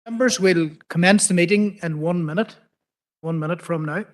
Members, we'll commence the meeting in 1 minute. 1 minute from now.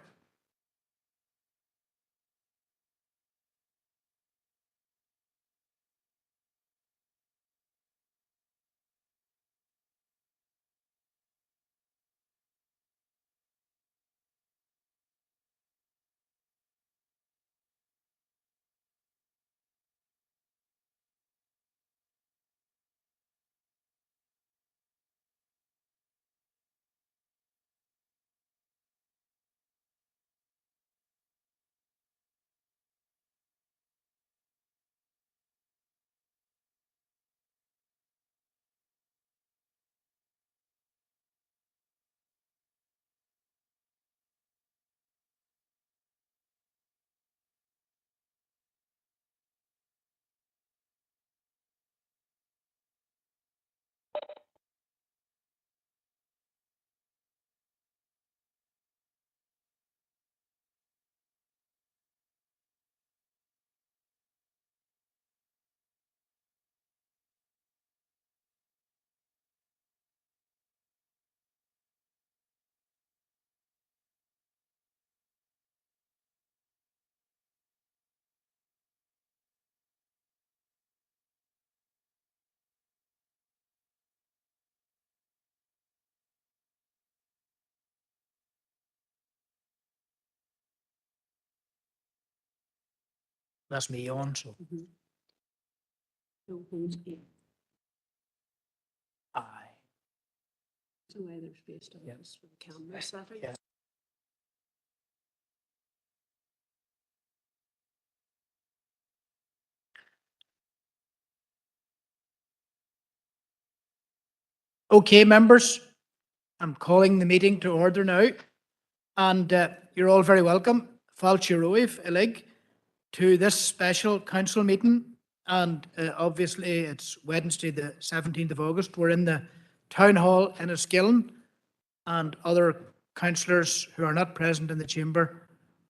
That's me on, so So who's in? aye. The way they're spaced out Yeah. is for the camera setting. Yeah. Okay, members, I'm calling the meeting to order now, and you're all very welcome. Fáilte roimh ilig to this special council meeting, and obviously it's Wednesday, the 17th of August. We're in the town hall in Enniskillen, and other councillors who are not present in the chamber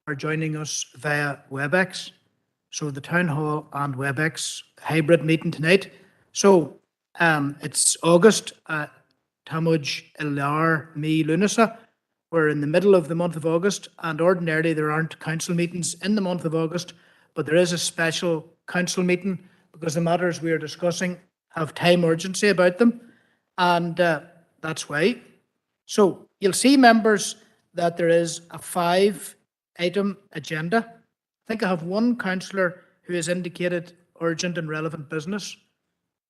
are joining us via WebEx. So the town hall and WebEx hybrid meeting tonight. So it's August, Tamuj Ilar Mi Lunasa. We're in the middle of the month of August, and ordinarily there aren't council meetings in the month of August, but there is a special council meeting because the matters we are discussing have time urgency about them, and that's why. So you'll see, members, that there is a 5-item agenda. I think I have one councillor who has indicated urgent and relevant business,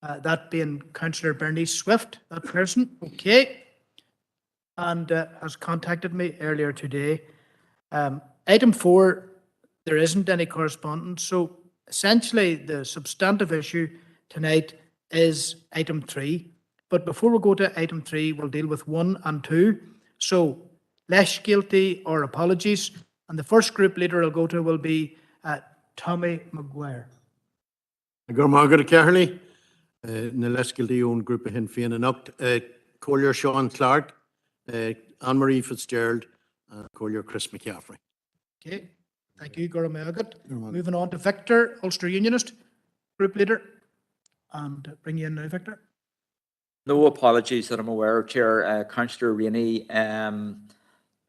that being Councillor Bernice Swift, that person, okay, and has contacted me earlier today. Item 4, there isn't any correspondence, so essentially the substantive issue tonight is item 3. But before we go to item 3, we'll deal with 1 and 2. So less guilty or apologies, and the first group leader I'll go to will be Tommy Maguire. Gur Margaret Kearney, na lesgildi own group of hin fian and uct, Collier Sean Clark, Anne-Marie Fitzgerald, and Collier Chris McCaffrey. Okay, thank you, Gora Magat. Moving on to Victor, Ulster Unionist, group leader, and bring you in now, Victor. No apologies that I'm aware of, Chair. Councillor Rainey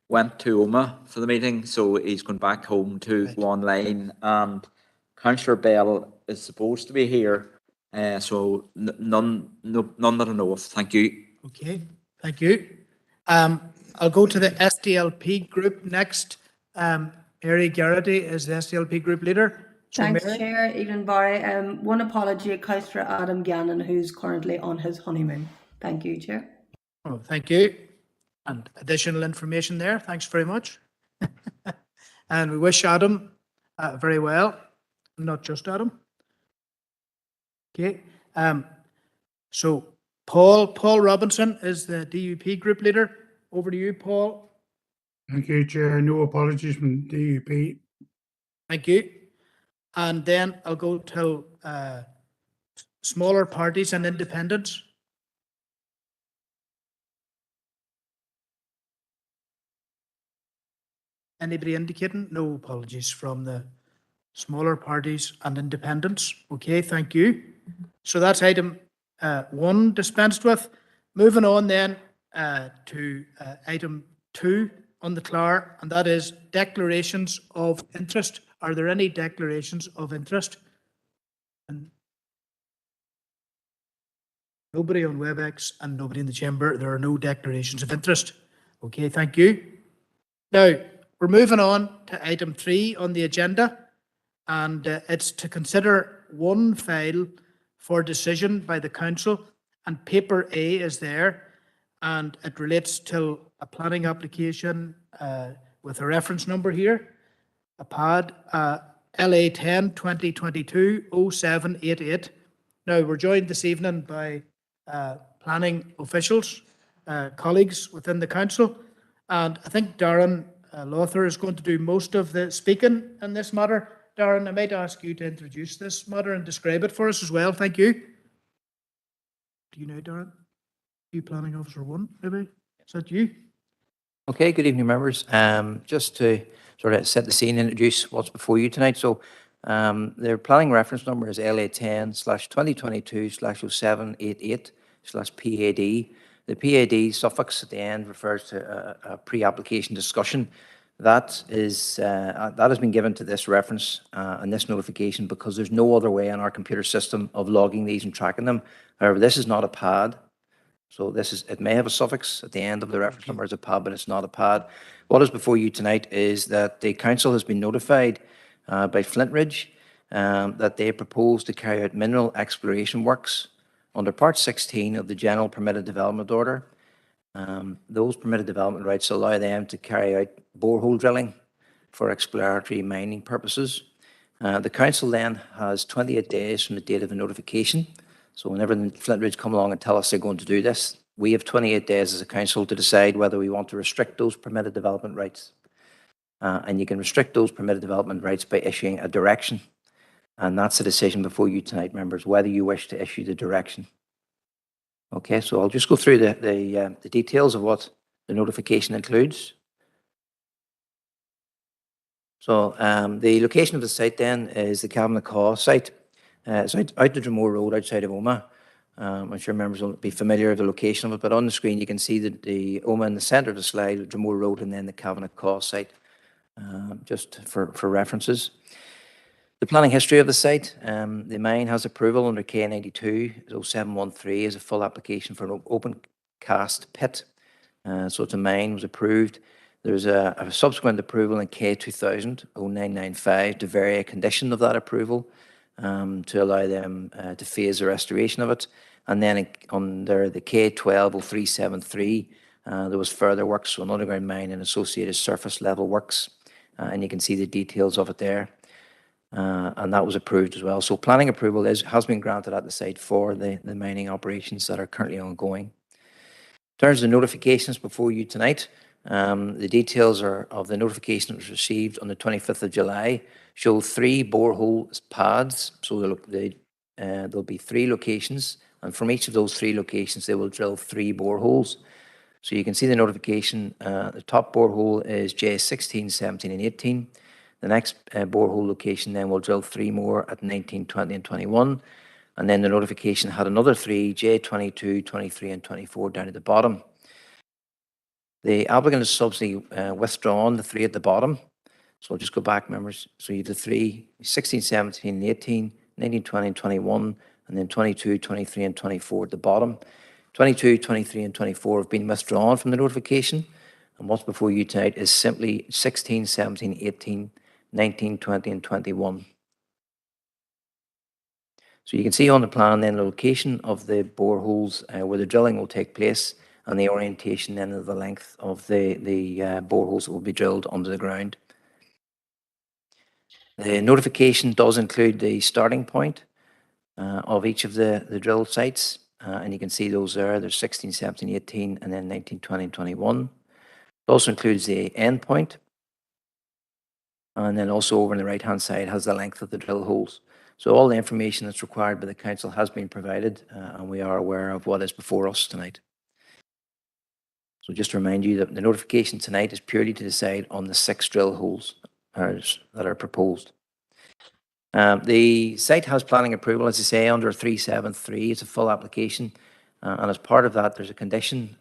went to Oma for the meeting, so he's gone back home to go online. And Councillor Bell is supposed to be here, so none that I know of. Thank you. Okay, thank you. I'll go to the SDLP group next. Mary Garrity is the SDLP group leader. So Thanks, Mary, Chair. Aidan Barry. One apology, Councillor Adam Gannon, who's currently on his honeymoon. Thank you, Chair. oh, thank you. And additional information there. Thanks very much. And we wish Adam very well, not just Adam. Okay. So Paul Robinson is the DUP group leader. Over to you, Paul. Thank you, Chair. No apologies from DUP. Thank you. And then I'll go to smaller parties and independents. Anybody indicating? No apologies from the smaller parties and independents. Okay, thank you. So that's item 1 dispensed with. Moving on then to item 2 on the CLAR, and that is declarations of interest. Are there any declarations of interest? And nobody on WebEx and nobody in the chamber. There are no declarations of interest. Okay, thank you. Now, we're moving on to item 3 on the agenda, and it's to consider one file for decision by the council, and paper A is there, and it relates to a planning application with a reference number here, a PAD LA 10 2022 0788. Now, we're joined this evening by planning officials, colleagues within the council, and I think Darren Lawther is going to do most of the speaking in this matter. Darren, I might ask you to introduce this matter and describe it for us as well. Thank you. Do you know, Darren? You Planning Officer 1, maybe? Is that you? Okay, good evening, members. Just to sort of set the scene, introduce what's before you tonight. So their planning reference number is LA 10/2022/0788/PAD. The PAD suffix at the end refers to a pre-application discussion. That has been given to this reference and this notification because there's no other way on our computer system of logging these and tracking them. However, this is not a PAD. So it may have a suffix at the end of the reference number as a PAD, but it's not a PAD. What is before you tonight is that the council has been notified by Flintridge that they propose to carry out mineral exploration works under Part 16 of the General Permitted Development Order. Those permitted development rights allow them to carry out borehole drilling for exploratory mining purposes. The council then has 28 days from the date of the notification. So whenever Flintridge come along and tell us they're going to do this, we have 28 days as a council to decide whether we want to restrict those permitted development rights. And you can restrict those permitted development rights by issuing a direction. And that's the decision before you tonight, members, whether you wish to issue the direction. Okay, so I'll just go through the details of what the notification includes. So the location of the site then is the Cavanagh site. It's out the Dromore Road outside of Omagh. I'm sure members will be familiar with the location of it, but on the screen you can see the Omagh in the centre of the slide, Dromore Road, and then the Cavanagh site, just for references. The planning history of the site, the mine has approval under K92-0713 as a full application for an open cast pit. So it's a mine, was approved. There's a subsequent approval in K2000-0995 to vary a condition of that approval to allow them to phase the restoration of it. And then under the K12-0373, there was further works, so an underground mine and associated surface level works. And you can see the details of it there. And that was approved as well. So planning approval has been granted at the site for the mining operations that are currently ongoing. In terms of the notifications before you tonight, the details of the notification that was received on the 25th of July show 3 borehole pads. So there'll be 3 locations, and from each of those 3 locations, they will drill 3 boreholes. So you can see the notification. The top borehole is J16, 17, and 18. The next borehole location then will drill 3 more at 19, 20, and 21. And then the notification had another 3, J22, 23, and 24 down at the bottom. The applicant has subsequently withdrawn the 3 at the bottom. So I'll just go back, members. So you have the 3, 16, 17, and 18, 19, 20, and 21, and then 22, 23, and 24 at the bottom. 22, 23, and 24 have been withdrawn from the notification. And what's before you tonight is simply 16, 17, 18, 19, 20, and 21. So you can see on the plan then the location of the boreholes where the drilling will take place and the orientation then of the length of the boreholes that will be drilled under the ground. The notification does include the starting point of each of the drill sites, and you can see those there. There's 16, 17, 18, and then 19, 20, and 21. It also includes the end point, and then also over on the right-hand side has the length of the drill holes. So all the information that's required by the council has been provided, and we are aware of what is before us tonight. So just to remind you that the notification tonight is purely to decide on the 6 drill holes that are proposed. The site has planning approval, as I say, under 373. It's a full application. And as part of that, there's a condition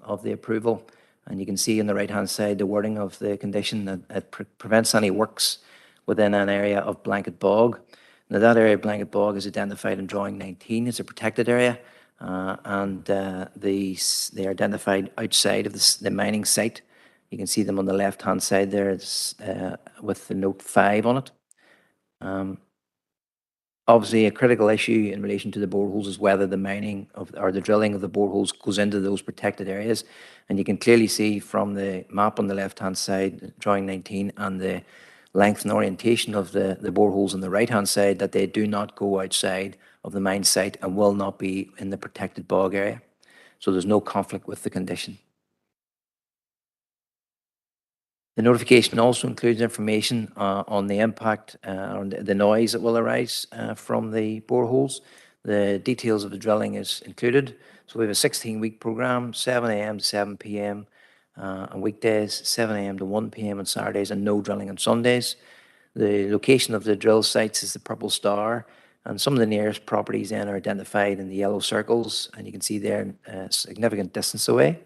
of the approval. And you can see on the right-hand side the wording of the condition that it prevents any works within an area of blanket bog. Now, that area of blanket bog is identified in drawing 19. It's a protected area, and they're identified outside of the mining site. You can see them on the left-hand side there. It's with the note 5 on it. Obviously, a critical issue in relation to the boreholes is whether the mining or the drilling of the boreholes goes into those protected areas. And you can clearly see from the map on the left-hand side, drawing 19, and the length and orientation of the boreholes on the right-hand side that they do not go outside of the mine site and will not be in the protected bog area. So there's no conflict with the condition. The notification also includes information on the impact on the noise that will arise from the boreholes. The details of the drilling is included. So we have a 16-week program, 7 a.m. to 7 p.m. On weekdays, 7 a.m. to 1 p.m. on Saturdays, and no drilling on Sundays. The location of the drill sites is the purple star, and some of the nearest properties then are identified in the yellow circles, and you can see they're a significant distance away.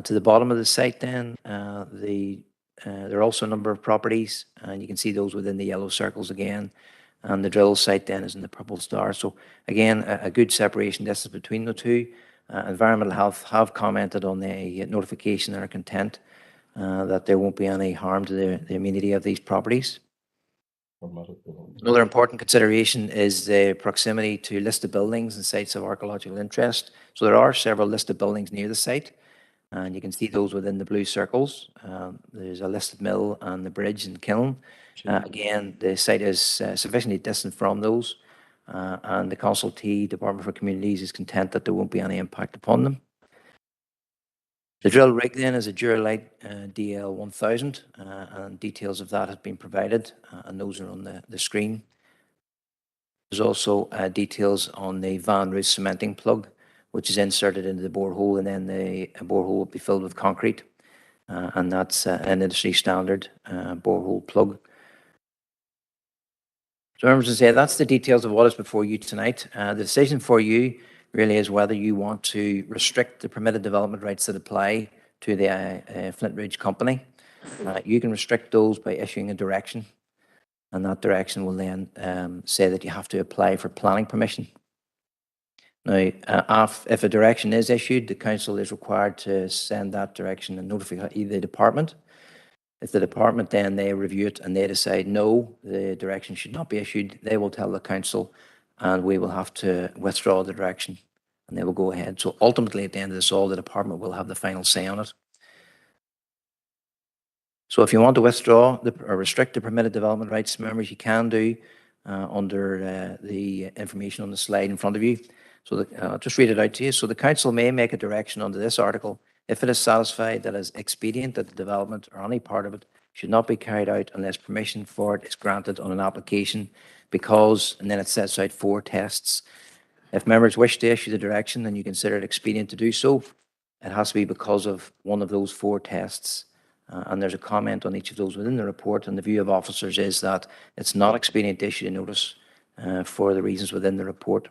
To the bottom of the site then, there are also a number of properties, and you can see those within the yellow circles again, and the drill site then is in the purple star. So again, a good separation distance between the two. Environmental Health have commented on the notification and are content that there won't be any harm to the amenity of these properties. Another important consideration is the proximity to listed buildings and sites of archaeological interest. So there are several listed buildings near the site, and you can see those within the blue circles. There's a listed mill and the bridge and kiln. Again, the site is sufficiently distant from those, and the consultee, Department for Communities, is content that there won't be any impact upon them. The drill rig then is a Duralite DL1000, and details of that have been provided, and those are on the screen. There's also details on the Van Roos cementing plug, which is inserted into the borehole, and then the borehole will be filled with concrete, and that's an industry standard borehole plug. So members, to say that's the details of what is before you tonight. The decision for you really is whether you want to restrict the permitted development rights that apply to the Flint Ridge Company. You can restrict those by issuing a direction, and that direction will then say that you have to apply for planning permission. Now, if a direction is issued, the council is required to send that direction and notify the department. If the department then they review it and they decide no, the direction should not be issued, they will tell the council, and we will have to withdraw the direction, and they will go ahead. So ultimately, at the end of this all, the department will have the final say on it. So if you want to withdraw or restrict the permitted development rights, members, you can do under the information on the slide in front of you. So I'll just read it out to you. So the council may make a direction under this article if it is satisfied that it is expedient that the development or any part of it should not be carried out unless permission for it is granted on an application because, and then it sets out 4 tests. If members wish to issue the direction and you consider it expedient to do so, it has to be because of one of those 4 tests. And there's a comment on each of those within the report, and the view of officers is that it's not expedient to issue a notice for the reasons within the report.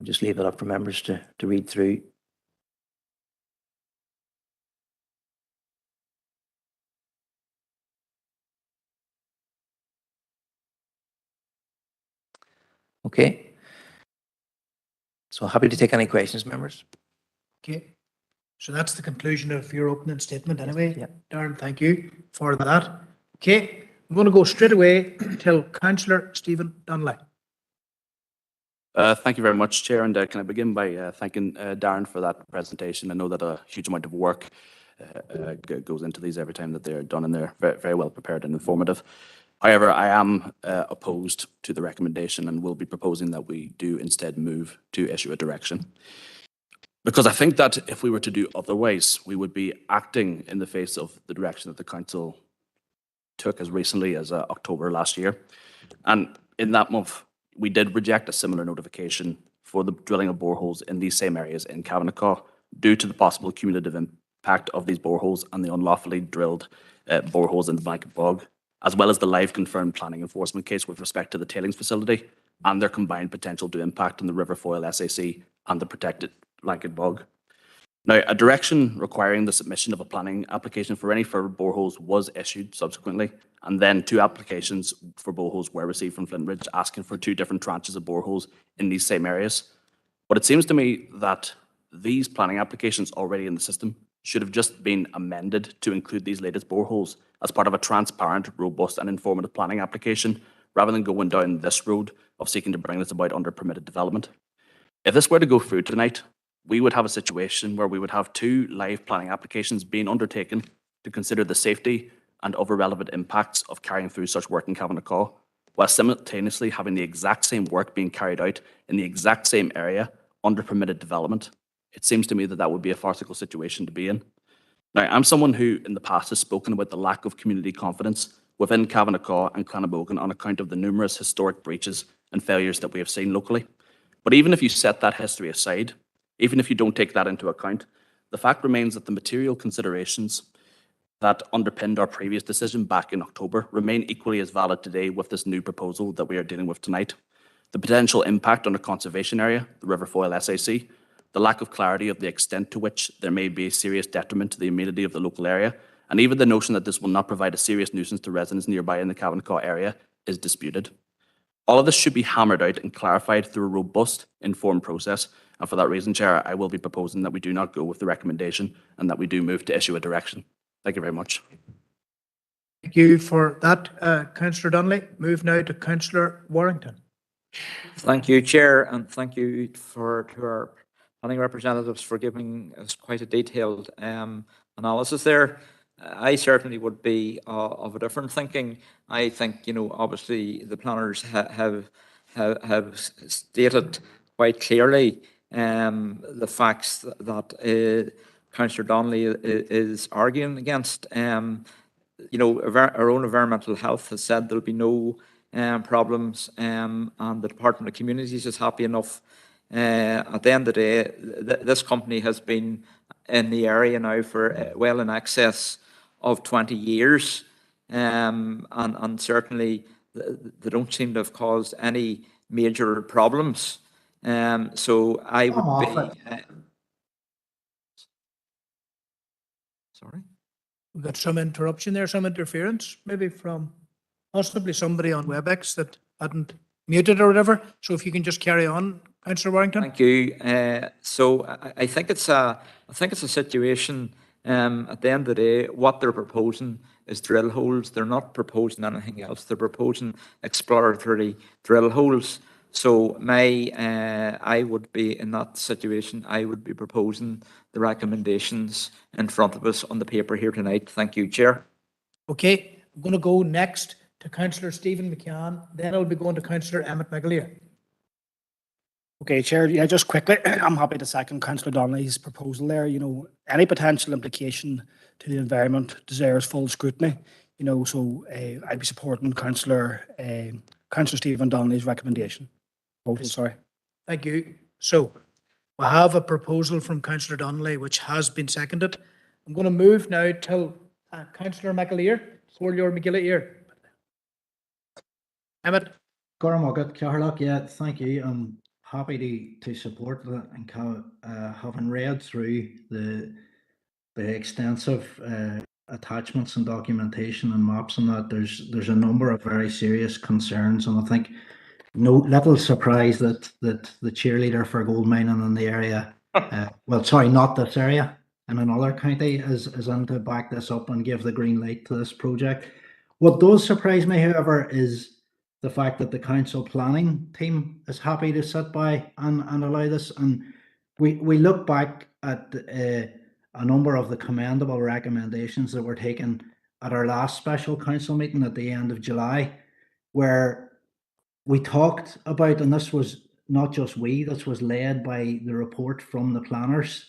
I'll just leave it up for members to read through. Okay. So happy to take any questions, members. Okay. So that's the conclusion of your opening statement anyway. Yeah. Darren, thank you for that. Okay, I'm going to go straight away till Councillor Stephen Donnelly. Thank you very much, Chair, and can I begin by thanking Darren for that presentation. I know that a huge amount of work goes into these every time that they're done, and they're very, very well prepared and informative. However, I am opposed to the recommendation and will be proposing that we do instead move to issue a direction. Because I think that if we were to do otherwise, we would be acting in the face of the direction that the council took as recently as October last year. And in that month, we did reject a similar notification for the drilling of boreholes in these same areas in Cavanagh due to the possible cumulative impact of these boreholes and the unlawfully drilled boreholes in the Blanket Bog. as well as the live confirmed planning enforcement case with respect to the tailings facility and their combined potential to impact on the River Foyle SAC and the protected blanket bog. Now, a direction requiring the submission of a planning application for any further boreholes was issued subsequently, and then 2 applications for boreholes were received from Flintridge asking for 2 different tranches of boreholes in these same areas. But it seems to me that these planning applications already in the system should have just been amended to include these latest boreholes as part of a transparent, robust and informative planning application, rather than going down this road of seeking to bring this about under permitted development. If this were to go through tonight, we would have a situation where we would have 2 live planning applications being undertaken to consider the safety and other relevant impacts of carrying through such work in Cavanagh, while simultaneously having the exact same work being carried out in the exact same area under permitted development. It seems to me that that would be a farcical situation to be in. Now, I'm someone who in the past has spoken about the lack of community confidence within Cavanagh and Clannabogan on account of the numerous historic breaches and failures that we have seen locally. But even if you set that history aside, even if you don't take that into account, the fact remains that the material considerations that underpinned our previous decision back in October remain equally as valid today with this new proposal that we are dealing with tonight. The potential impact on a conservation area, the River Foyle SAC, the lack of clarity of the extent to which there may be a serious detriment to the amenity of the local area, and even the notion that this will not provide a serious nuisance to residents nearby in the Cavanagh area is disputed. All of this should be hammered out and clarified through a robust, informed process, and for that reason, Chair, I will be proposing that we do not go with the recommendation and that we do move to issue a direction. Thank you very much. Thank you for that, Councillor Donnelly. Move now to Councillor Warrington. Thank you, Chair, and thank you to our planning representatives for giving us quite a detailed analysis there. I certainly would be of a different thinking. I think, obviously the planners have stated quite clearly the facts that Councillor Donnelly is arguing against. Our own environmental health has said there'll be no problems, and the Department of Communities is happy enough. At the end of the day, this company has been in the area now for well in excess of 20 years, and certainly they don't seem to have caused any major problems. So I would be... Sorry? We've got some interruption there, some interference, maybe from possibly somebody on WebEx that hadn't muted or whatever. So if you can just carry on, Councillor Warrington. Thank you. So I think it's a situation. At the end of the day, what they're proposing is drill holes. They're not proposing anything else. They're proposing exploratory drill holes. So I would be in that situation. I would be proposing the recommendations in front of us on the paper here tonight. Thank you, Chair. Okay, I'm going to go next to Councillor Stephen McCann. Then I'll be going to Councillor Emmett McAleer. Okay, Chair, yeah, just quickly, I'm happy to second Councillor Donnelly's proposal there. Any potential implication to the environment deserves full scrutiny. So I'd be supporting Councillor Stephen Donnelly's recommendation. Sorry. Thank you. So we have a proposal from Councillor Donnelly, which has been seconded. I'm going to move now to Councillor McAleer. McAleer. Emmett. Gormagat, Caharlock, yeah, thank you. I'm happy to support that, and having read through the extensive attachments and documentation and maps and that, there's a number of very serious concerns, and I think no little surprise that the cheerleader for gold mining in the area, well, sorry, not this area, in another county, is in to back this up and give the green light to this project. What does surprise me, however, is the fact that the council planning team is happy to sit by and allow this. And we look back at a number of the commendable recommendations that were taken at our last special council meeting at the end of July, where we talked about, and this was not just this was led by the report from the planners,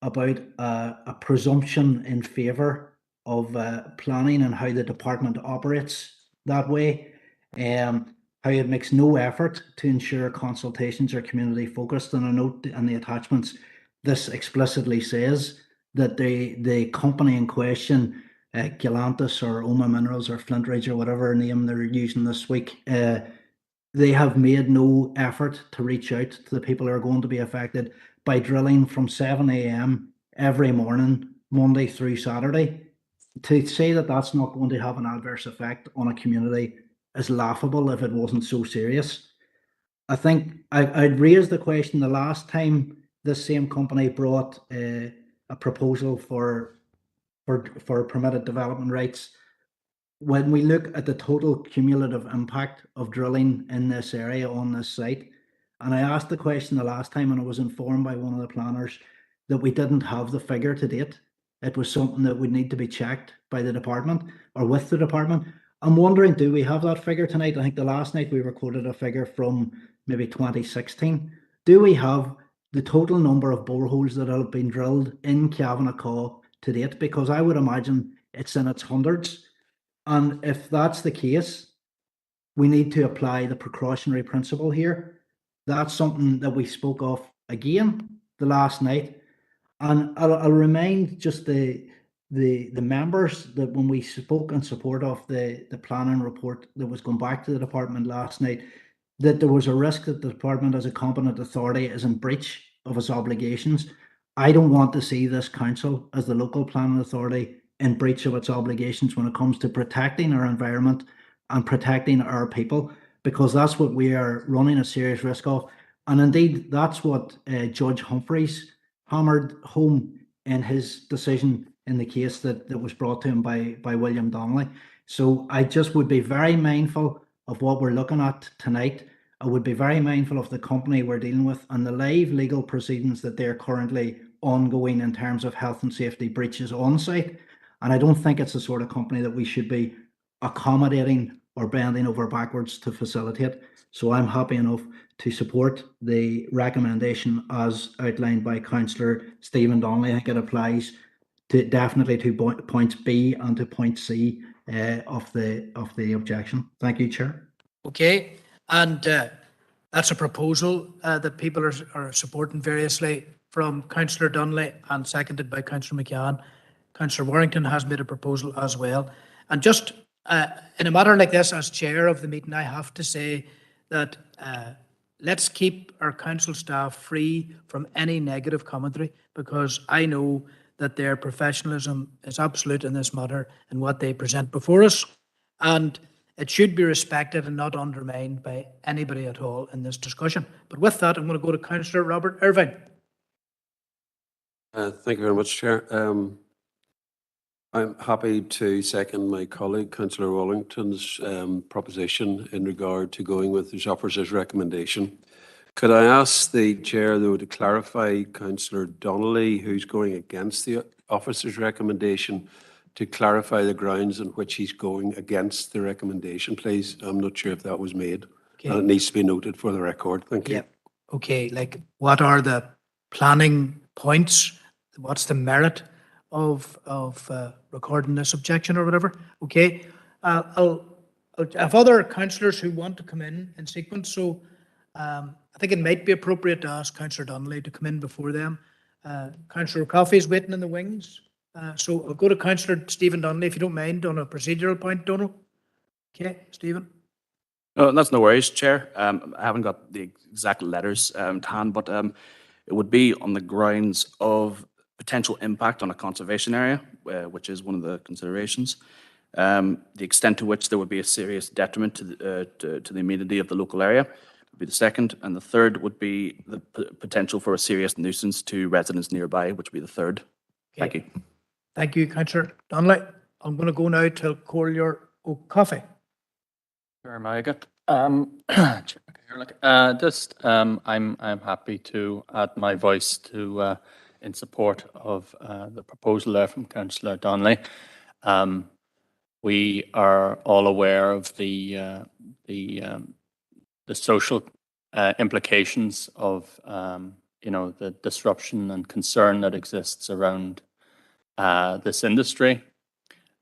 about a presumption in favour of planning and how the department operates that way, how it makes no effort to ensure consultations are community focused. And a note in the attachments, this explicitly says that the company in question Galantis or Oma Minerals or Flint Ridge or whatever name they're using this week, they have made no effort to reach out to the people who are going to be affected by drilling from 7 a.m. every morning, Monday through Saturday. To say that that's not going to have an adverse effect on a community is laughable if it wasn't so serious. I think I'd raised the question the last time this same company brought a proposal for permitted development rights. When we look at the total cumulative impact of drilling in this area on this site, and I asked the question the last time and I was informed by one of the planners that we didn't have the figure to date. It was something that would need to be checked by the department or with the department. I'm wondering, do we have that figure tonight? I think the last night we recorded a figure from maybe 2016. Do we have the total number of boreholes that have been drilled in Cavanagh to date? Because I would imagine it's in its hundreds. And if that's the case, we need to apply the precautionary principle here. That's something that we spoke of again the last night. And I'll remind just the members that when we spoke in support of the planning report that was going back to the department last night, that there was a risk that the department as a competent authority is in breach of its obligations. I don't want to see this council as the local planning authority in breach of its obligations when it comes to protecting our environment and protecting our people, because that's what we are running a serious risk of. And indeed, that's what Judge Humphreys hammered home in his decision in the case that was brought to him by William Donnelly. So I just would be very mindful of what we're looking at tonight. I would be very mindful of the company we're dealing with and the live legal proceedings that they're currently ongoing in terms of health and safety breaches on site. And I don't think it's the sort of company that we should be accommodating or bending over backwards to facilitate. So I'm happy enough to support the recommendation as outlined by Councillor Stephen Donnelly. I think it applies to definitely to points B and to point C of the objection. Thank you, Chair. Okay, and that's a proposal that people are supporting variously from Councillor Donnelly and seconded by Councillor McCann. Councillor Warrington has made a proposal as well. And just in a matter like this, as chair of the meeting, I have to say that let's keep our council staff free from any negative commentary, because I know that their professionalism is absolute in this matter and what they present before us. And it should be respected and not undermined by anybody at all in this discussion. But with that, I'm going to go to Councillor Robert Irvine. Thank you very much, Chair. I'm happy to second my colleague, Councillor Wallington's proposition in regard to going with the officer's recommendation. Could I ask the Chair, though, to clarify Councillor Donnelly, who's going against the officer's recommendation, to clarify the grounds on which he's going against the recommendation, please? I'm not sure if that was made. Okay. And it needs to be noted for the record. Thank you. Yeah. Okay, like what are the planning points? What's the merit of recording this objection or whatever? Okay, I'll have other councillors who want to come in sequence. So I think it might be appropriate to ask Councillor Donnelly to come in before them. Councillor Coffey is waiting in the wings. So I'll go to Councillor Stephen Donnelly, if you don't mind, on a procedural point, Donald. Okay, Stephen. Oh, that's no worries, Chair. I haven't got the exact letters to hand, but it would be on the grounds of potential impact on a conservation area, which is one of the considerations. The extent to which there would be a serious detriment to the amenity of the local area would be the second, and the third would be the potential for a serious nuisance to residents nearby, which would be the third. Okay. Thank you. Thank you, Councillor Donnelly. I'm going to go now to Collier O'Coffey. I'm happy to add my voice to in support of the proposal there from Councillor Donnelly. We are all aware of the social implications of the disruption and concern that exists around this industry.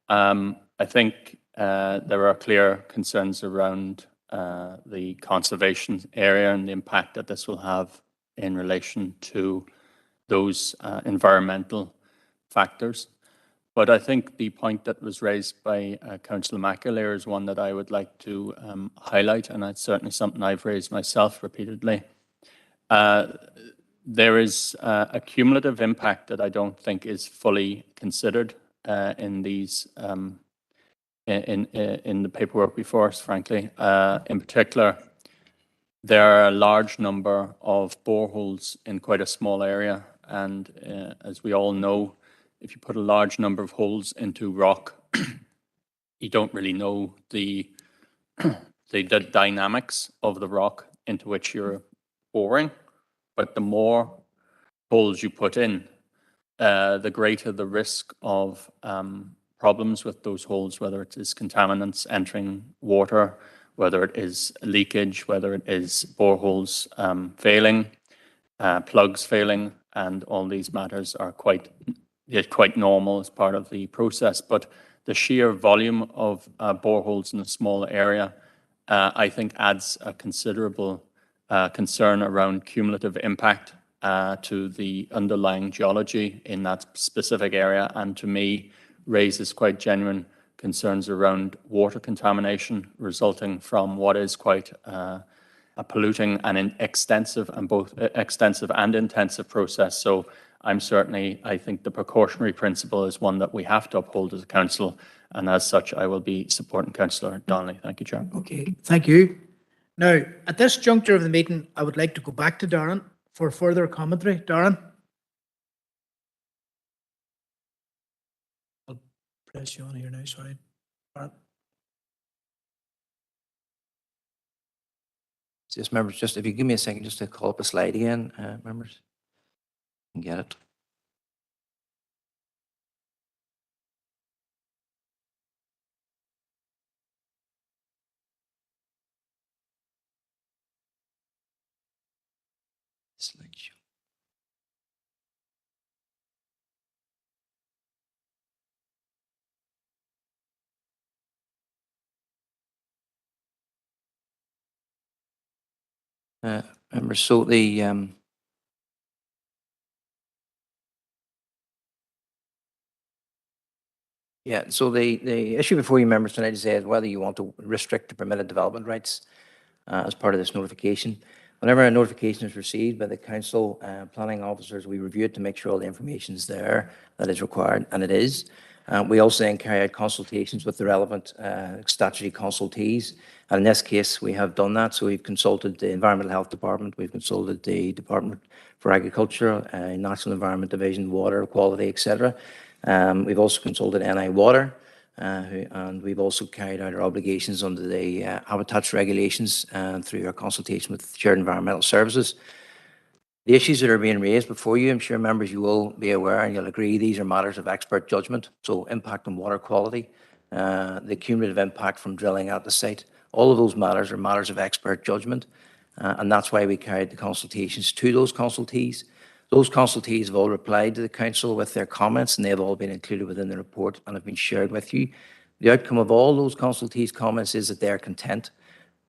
I think there are clear concerns around the conservation area and the impact that this will have in relation to those environmental factors. But I think the point that was raised by Councillor McAleer is one that I would like to highlight, and it's certainly something I've raised myself repeatedly. There is a cumulative impact that I don't think is fully considered in these in the paperwork before us, frankly. In particular, there are a large number of boreholes in quite a small area, and as we all know, if you put a large number of holes into rock, you don't really know the dynamics of the rock into which you're boring. But the more holes you put in, the greater the risk of problems with those holes, whether it is contaminants entering water, whether it is leakage, whether it is boreholes failing, plugs failing, and all these matters are quite normal as part of the process. But the sheer volume of boreholes in a small area, I think, adds a considerable concern around cumulative impact to the underlying geology in that specific area, and to me raises quite genuine concerns around water contamination resulting from what is quite a polluting and an extensive and intensive process. So I think the precautionary principle is one that we have to uphold as a council, and as such, I will be supporting Councillor Donnelly. Thank you, Chair. Okay, thank you. Now, at this juncture of the meeting, I would like to go back to Darren for further commentary. Darren? I'll press you on here now, sorry. Darren? Just members, just if you give me a second just to call up a slide again, members, and get it. Slideshow. Members, so the so the issue before you members tonight is whether you want to restrict the permitted development rights as part of this notification. Whenever a notification is received by the council planning officers, we review it to make sure all the information is there that is required, and it is. We also then carry out consultations with the relevant statutory consultees, and in this case, we have done that. So we've consulted the Environmental Health Department, we've consulted the Department for Agriculture, National Environment Division, Water Quality, etc. We've also consulted NI Water, and we've also carried out our obligations under the Habitats regulations through our consultation with Shared Environmental Services. The issues that are being raised before you, I'm sure members you will be aware and you'll agree these are matters of expert judgment. So impact on water quality, the cumulative impact from drilling at the site, all of those matters are matters of expert judgment, and that's why we carried the consultations to those consultees. Those consultees have all replied to the council with their comments, and they've all been included within the report and have been shared with you. The outcome of all those consultees' comments is that they're content,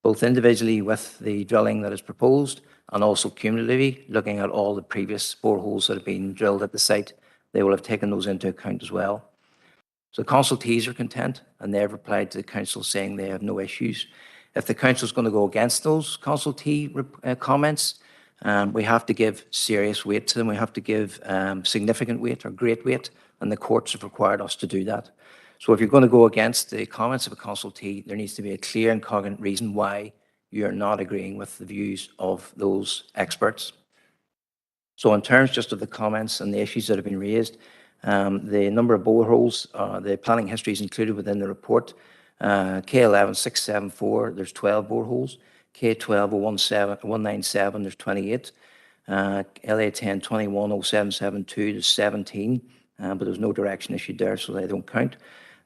both individually with the drilling that is proposed and also cumulatively, looking at all the previous boreholes that have been drilled at the site. They will have taken those into account as well. So consultees are content, and they've replied to the council saying they have no issues. If the council is going to go against those consultee comments, we have to give serious weight to them. We have to give significant weight or great weight, and the courts have required us to do that. So if you're going to go against the comments of a consultee, there needs to be a clear and cogent reason why you're not agreeing with the views of those experts. So in terms just of the comments and the issues that have been raised, the number of boreholes, the planning history is included within the report. K11674, there's 12 boreholes. K12197, there's 28. LA10210772, there's 17, but there's no direction issued there, so they don't count.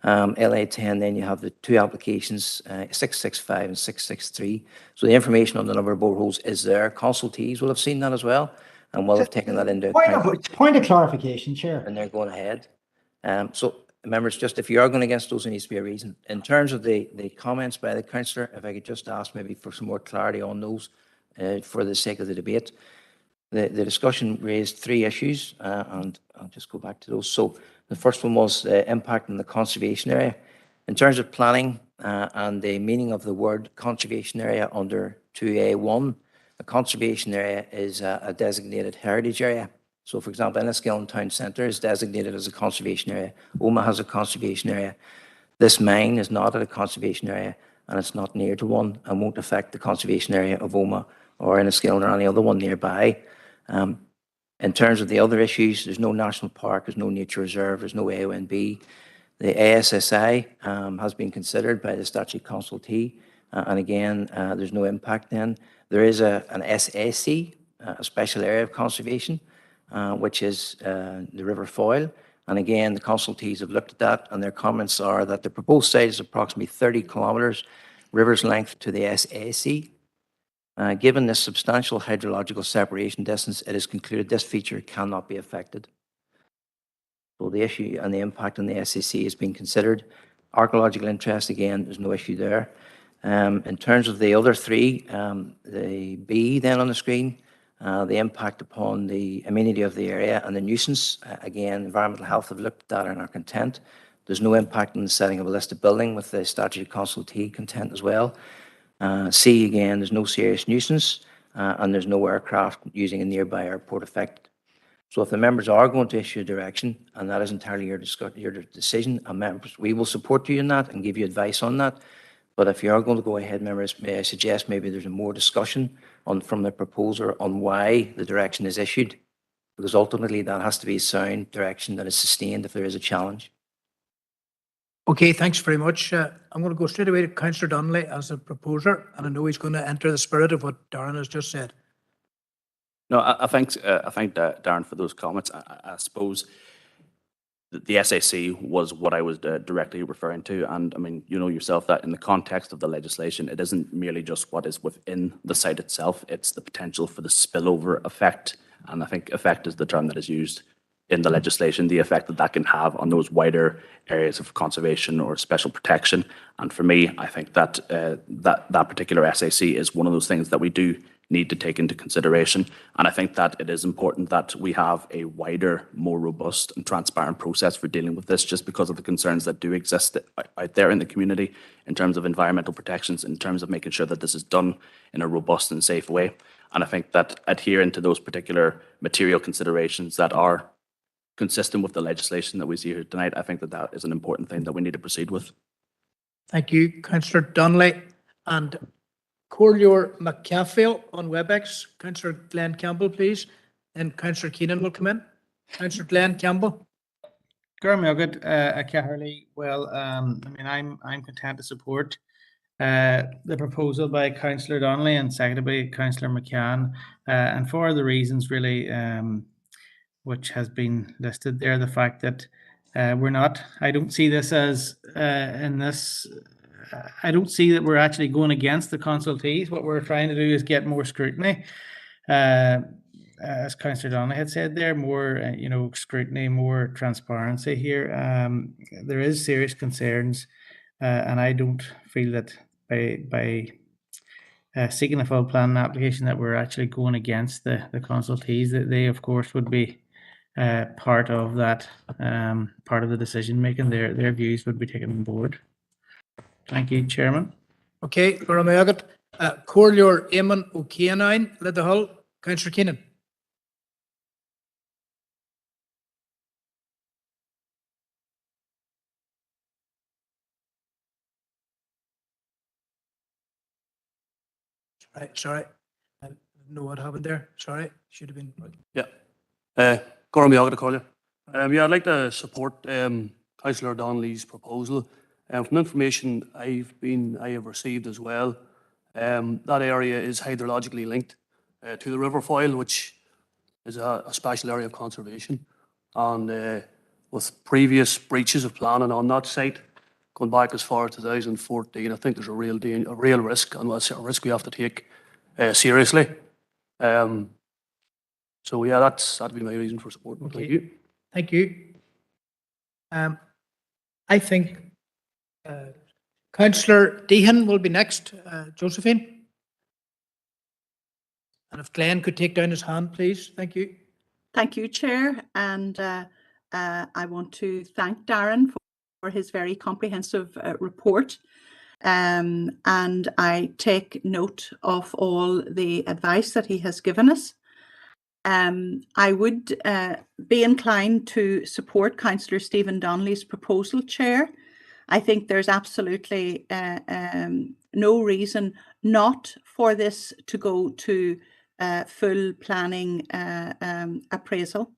LA10, then you have the two applications, 665 and 663. So the information on the number of boreholes is there. Consultees will have seen that as well, and will have taken that into account. Point of clarification, Chair. And they're going ahead. So members, just if you are going against those, there needs to be a reason. In terms of the comments by the councillor, if I could just ask maybe for some more clarity on those for the sake of the debate. The discussion raised three issues, and I'll just go back to those. So The first one was impact on the conservation area. In terms of planning and the meaning of the word conservation area under 2A1, a conservation area is a designated heritage area. So, for example, Enniskillen Town Centre is designated as a conservation area. Omagh has a conservation area. This mine is not at a conservation area, and it's not near to one, and won't affect the conservation area of Omagh or Enniskillen or any other one nearby. In terms of the other issues, there's no national park, there's no nature reserve, there's no AONB. The ASSI has been considered by the Statute Consultee, and again, there's no impact then. There is an SAC, a special area of conservation, which is the River Foyle. And again, the consultees have looked at that, and their comments are that the proposed site is approximately 30 kilometres river's length to the SAC. Given this substantial hydrological separation distance, it is concluded this feature cannot be affected. So the issue and the impact on the SAC has been considered. Archaeological interest, again, there's no issue there. In terms of the other three, the B then on the screen, the impact upon the amenity of the area and the nuisance, again, environmental health have looked at that and are content. There's no impact on the setting of a listed building with the Statute Consultee content as well. C, again, there's no serious nuisance and there's no aircraft using a nearby airport affected. So if the members are going to issue a direction, and that is entirely your decision, and members, we will support you in that and give you advice on that. But if you are going to go ahead, members, may I suggest maybe there's a more discussion from the proposer on why the direction is issued, because ultimately that has to be a sound direction that is sustained if there is a challenge. Okay, thanks very much. I'm going to go straight away to Councillor Donnelly as a proposer, and I know he's going to enter the spirit of what Darren has just said. No, I thank Darren for those comments. I suppose the SAC was what I was directly referring to. And I mean, you know yourself that in the context of the legislation, it isn't merely just what is within the site itself, it's the potential for the spillover effect. And I think effect is the term that is used in the legislation, the effect that that can have on those wider areas of conservation or special protection. And for me, I think that that particular SAC is one of those things that we do need to take into consideration. And I think that it is important that we have a wider, more robust and transparent process for dealing with this, just because of the concerns that do exist out there in the community in terms of environmental protections, in terms of making sure that this is done in a robust and safe way. And I think that adhering to those particular material considerations that are consistent with the legislation that we see here tonight, I think that that is an important thing that we need to proceed with. Thank you, Councillor Donnelly. And Corleor McCaffrey on WebEx. Councillor Glenn Campbell, please. And Councillor Keenan will come in. Councillor Glenn Campbell. Well, I mean, I'm content to support the proposal by Councillor Donnelly and seconded by Councillor McCann, and for the reasons really which has been listed there. The fact that I don't see this as I don't see that we're actually going against the consultees. What we're trying to do is get more scrutiny. As Councillor Donnelly had said there, more scrutiny, more transparency here. There is serious concerns, and I don't feel that by seeking a full plan application that we're actually going against the consultees. That they, of course, would be part of that, part of the decision making. Their views would be taken on board. Thank you, Chairman. Okay, Goramayagat. Corleor Eamon O'Keanine, led the Hull. Councillor Keenan. Right, sorry. I didn't know what happened there. Sorry, should have been. Yeah. Goramayagat, Corleor. Yeah, I'd like to support Councillor Donnelly's proposal. From the information I have received as well, that area is hydrologically linked to the River Foyle, which is a special area of conservation. And with previous breaches of planning on that site, going back as far as 2014, I think there's a real risk, and it's a risk we have to take seriously. So yeah, that'd be my reason for support. Okay. Thank you. Thank you. I think Councillor Deehan will be next. Josephine. And if Glenn could take down his hand, please. Thank you. Thank you, Chair. And I want to thank Darren for his very comprehensive report. And I take note of all the advice that he has given us. I would be inclined to support Councillor Stephen Donnelly's proposal, Chair. I think there's absolutely no reason not for this to go to full planning appraisal.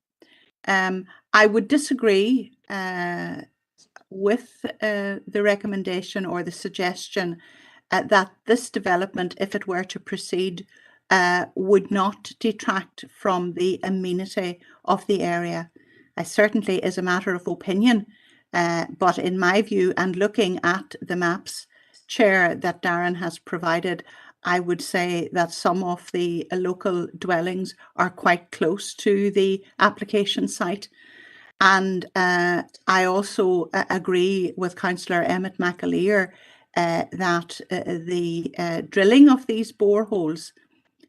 I would disagree with the recommendation or the suggestion that this development, if it were to proceed, would not detract from the amenity of the area. Certainly is a matter of opinion, but in my view, and looking at the maps, Chair, that Darren has provided, I would say that some of the local dwellings are quite close to the application site. And I also agree with Councillor Emmett McAleer that the drilling of these boreholes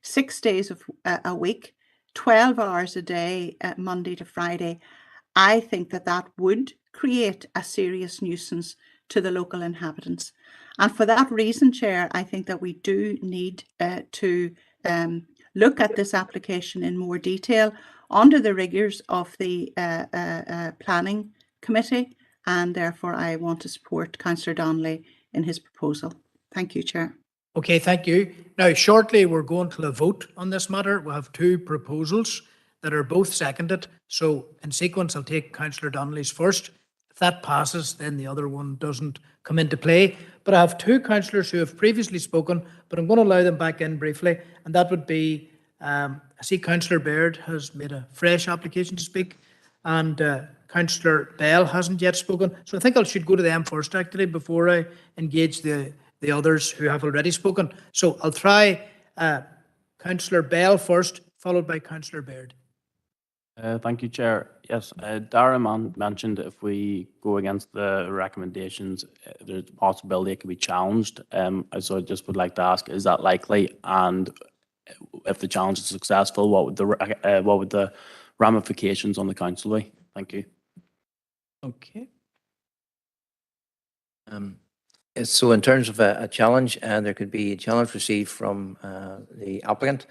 6 days a week, 12 hours a day, Monday to Friday, I think that would create a serious nuisance to the local inhabitants. And for that reason, Chair, I think that we do need to look at this application in more detail under the rigours of the planning committee, and therefore I want to support Councillor Donnelly in his proposal. Thank you, Chair. Okay, thank you. Now, shortly, we're going to a vote on this matter. We have two proposals that are both seconded. So in sequence, I'll take Councillor Donnelly's first. If that passes, then the other one doesn't come into play. But I have two councillors who have previously spoken, but I'm going to allow them back in briefly. And that would be, I see Councillor Baird has made a fresh application to speak, and Councillor Bell hasn't yet spoken. So I think I should go to them first, actually, before I engage the others who have already spoken. So I'll try Councillor Bell first, followed by Councillor Baird. Thank you, Chair. Yes, Darren mentioned if we go against the recommendations, there's a possibility it could be challenged. So I just would like to ask, is that likely? And if the challenge is successful, what would the ramifications on the council be? Thank you. Okay. So in terms of a challenge, there could be a challenge received from the applicant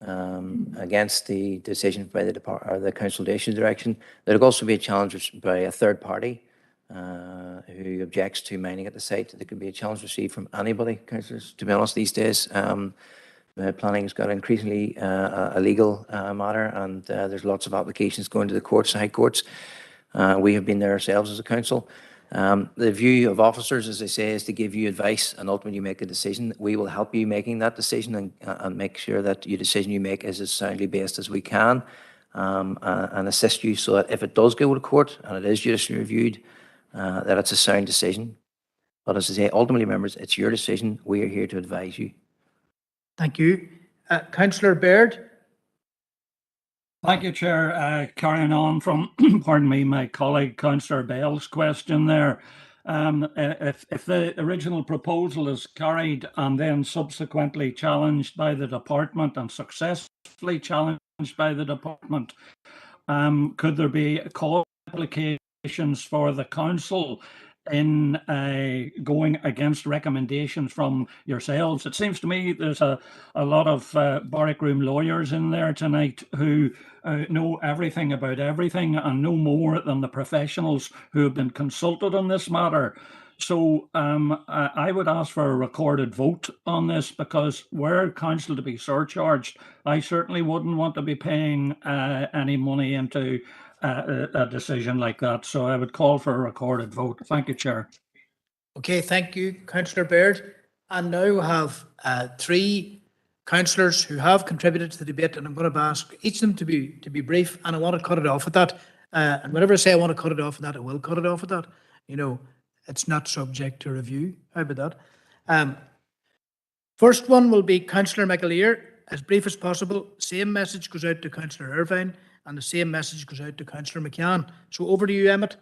against the decision by the department or the consultation direction. There could also be a challenge by a third party who objects to mining at the site. There could be a challenge received from anybody, councillors. To be honest, these days, planning has got increasingly a legal matter, and there's lots of applications going to the courts, high courts. We have been there ourselves as a council. The view of officers, as I say, is to give you advice and ultimately you make a decision. We will help you making that decision and make sure that your decision you make is as soundly based as we can, and assist you so that if it does go to court and it is judicially reviewed, that it's a sound decision. But as I say, ultimately, members, it's your decision. We are here to advise you. Thank you. Councillor Baird. Thank you, Chair. Carrying on from, pardon me, my colleague Councillor Bell's question there. If the original proposal is carried and then subsequently challenged by the department and successfully challenged by the department, could there be call applications for the council in going against recommendations from yourselves? It seems to me there's a lot of barrack room lawyers in there tonight who know everything about everything and know more than the professionals who have been consulted on this matter. So I would ask for a recorded vote on this, because were council to be surcharged, I certainly wouldn't want to be paying any money into a decision like that. So I would call for a recorded vote. Thank you, Chair. Okay, thank you, Councillor Baird. And now we have three councillors who have contributed to the debate, and I'm going to ask each of them to be brief, and I want to cut it off at that. And whenever I say I want to cut it off at that, I will cut it off at that. You know, it's not subject to review. How about that? First one will be Councillor McAleer, as brief as possible. Same message goes out to Councillor Irvine, and the same message goes out to Councillor McCann. So over to you, Emmett.